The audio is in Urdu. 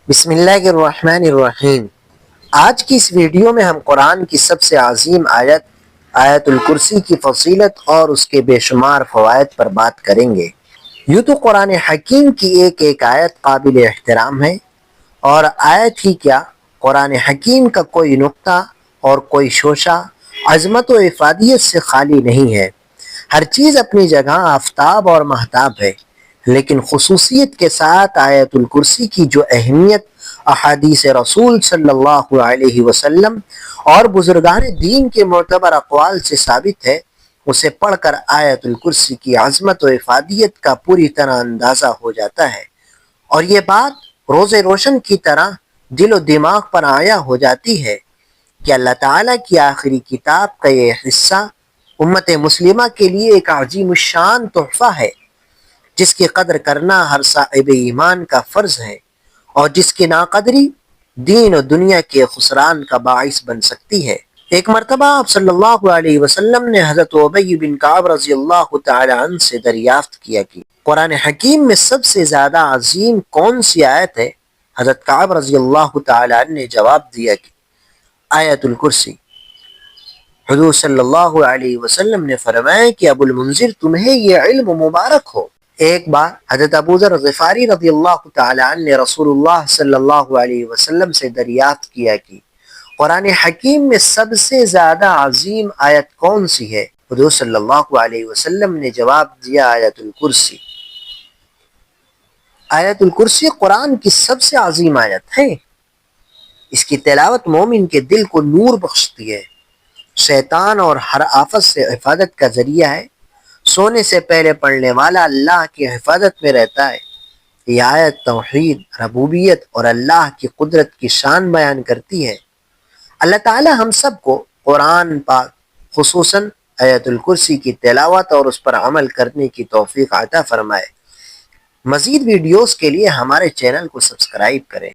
بسم اللہ الرحمن الرحیم۔ آج کی اس ویڈیو میں ہم قرآن کی سب سے عظیم آیت آیت الکرسی کی فضیلت اور اس کے بے شمار فوائد پر بات کریں گے۔ یوں تو قرآن حکیم کی ایک ایک آیت قابل احترام ہے، اور آیت ہی کیا، قرآن حکیم کا کوئی نقطہ اور کوئی شوشہ عظمت و افادیت سے خالی نہیں ہے۔ ہر چیز اپنی جگہ آفتاب اور مہتاب ہے، لیکن خصوصیت کے ساتھ آیت الکرسی کی جو اہمیت احادیث رسول صلی اللہ علیہ وسلم اور بزرگان دین کے معتبر اقوال سے ثابت ہے، اسے پڑھ کر آیت الکرسی کی عظمت و افادیت کا پوری طرح اندازہ ہو جاتا ہے، اور یہ بات روز روشن کی طرح دل و دماغ پر آیا ہو جاتی ہے کہ اللہ تعالیٰ کی آخری کتاب کا یہ حصہ امت مسلمہ کے لیے ایک عظیم الشان تحفہ ہے، جس کی قدر کرنا ہر صاحب ایمان کا فرض ہے، اور جس کی ناقدری دین و دنیا کے خسران کا باعث بن سکتی ہے۔ ایک مرتبہ آپ صلی اللہ علیہ وسلم نے حضرت ابی بن کعب رضی اللہ تعالی عنہ سے دریافت کیا کہ قرآن حکیم میں سب سے زیادہ عظیم کون سی آیت ہے؟ حضرت کعب رضی اللہ تعالی عنہ نے جواب دیا کہ آیت الکرسی۔ حضور صلی اللہ علیہ وسلم نے فرمایا کہ ابو المنذر، تمہیں یہ علم مبارک ہو۔ ایک بار حضرت ابو ذر غفاری رضی اللہ تعالی عنہ نے رسول اللہ صلی اللہ علیہ وسلم سے دریافت کیا کہ قرآن حکیم میں سب سے زیادہ عظیم آیت کون سی ہے؟ حضور صلی اللہ علیہ وسلم نے جواب دیا آیت الکرسی۔ آیت الکرسی قرآن کی سب سے عظیم آیت ہے۔ اس کی تلاوت مومن کے دل کو نور بخشتی ہے، شیطان اور ہر آفت سے حفاظت کا ذریعہ ہے۔ سونے سے پہلے پڑھنے والا اللہ کی حفاظت میں رہتا ہے۔ یہ آیت توحید، ربوبیت اور اللہ کی قدرت کی شان بیان کرتی ہے۔ اللہ تعالی ہم سب کو قرآن پاک، خصوصاً آیت الکرسی کی تلاوت اور اس پر عمل کرنے کی توفیق عطا فرمائے۔ مزید ویڈیوز کے لیے ہمارے چینل کو سبسکرائب کریں۔